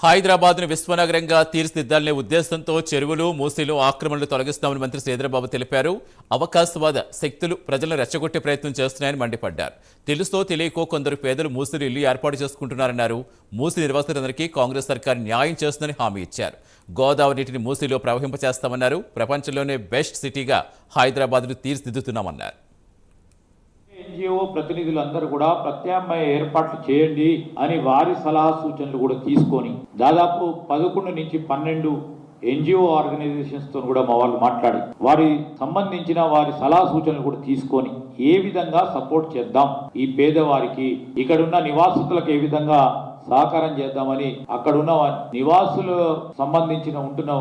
హైదరాబాద్ను విశ్వనగరంగా తీర్చిదిద్దాలనే ఉద్దేశంతో చెరువులు మూసీలు ఆక్రమణలు తొలగిస్తామని మంత్రి శ్రీధరబాబు తెలిపారు. అవకాశవాద శక్తులు ప్రజలను రెచ్చగొట్టే ప్రయత్నం చేస్తున్నాయని మండిపడ్డారు. తెలుసో తెలియకో కొందరు పేదలు మూసీలు ఇల్లు ఏర్పాటు చేసుకుంటున్నారన్నారు. మూసీ నిర్వాసితులందరికీ కాంగ్రెస్ సర్కార్ న్యాయం చేస్తుందని హామీ ఇచ్చారు. గోదావరి నీటిని మూసీలో ప్రవహింపచేస్తామన్నారు. ప్రపంచంలోనే బెస్ట్ సిటీగా హైదరాబాద్ను తీర్చిదిద్దుతున్నామన్నారు. ఎన్జిఓ ప్రతినిధులందరూ కూడా ప్రత్యామ్నాయ ఏర్పాట్లు చేయండి అని వారి సలహా సూచనలు కూడా తీసుకొని దాదాపు 11 నుంచి 12 ఎన్జిఓ ఆర్గనైజేషన్స్ తో కూడా మా వాళ్ళు మాట్లాడి వారి సంబంధించిన వారి సలహా సూచనలు కూడా తీసుకొని ఏ విధంగా సపోర్ట్ చేద్దాం, ఈ పేదవారికి ఇక్కడున్న నివాసితులకు ఏ విధంగా సహకారం చేద్దామని అక్కడున్న నివాసులు సంబంధించిన ఉంటున్న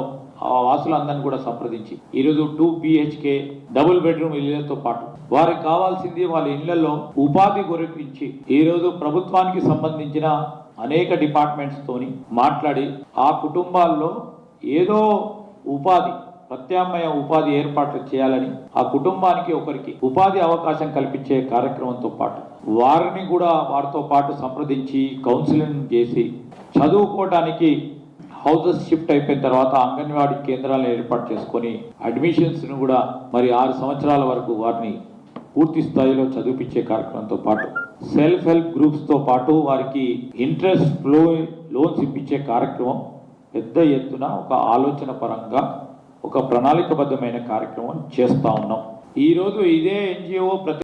ఆ వాసులందరినీ కూడా సంప్రదించి ఈరోజు 2 BHK డబుల్ బెడ్రూమ్ ఇళ్లతో పాటు వారికి కావాల్సింది వాళ్ళ ఇళ్లలో ఉపాధి గురించి ఈరోజు ప్రభుత్వానికి సంబంధించిన అనేక డిపార్ట్మెంట్స్ తోని మాట్లాడి ఆ కుటుంబాల్లో ఏదో ఉపాధి ప్రత్యామ్నాయ ఉపాధి ఏర్పాట్లు చేయాలని ఆ కుటుంబానికి ఒకరికి ఉపాధి అవకాశం కల్పించే కార్యక్రమంతో పాటు వారిని కూడా వారితో పాటు సంప్రదించి కౌన్సిలింగ్ చేసి చదువుకోవడానికి హౌసెస్ షిఫ్ట్ అయిపోయిన తర్వాత అంగన్వాడీ కేంద్రాలను ఏర్పాటు చేసుకొని అడ్మిషన్స్ ను కూడా మరి 6 సంవత్సరాల వరకు వారిని పూర్తి స్థాయిలో చదివించే కార్యక్రమంతో పాటు సెల్ఫ్ హెల్ప్ గ్రూప్స్ తో పాటు వారికి ఇంట్రెస్ట్ లోన్స్ ఇప్పించే కార్యక్రమం పెద్ద ఎత్తున ఒక ఆలోచన పరంగా ఒక ప్రణాళికబద్ధమైన కార్యక్రమం చేస్తా ఉన్నాం. ఈరోజు ఇదే ఎన్జిఓ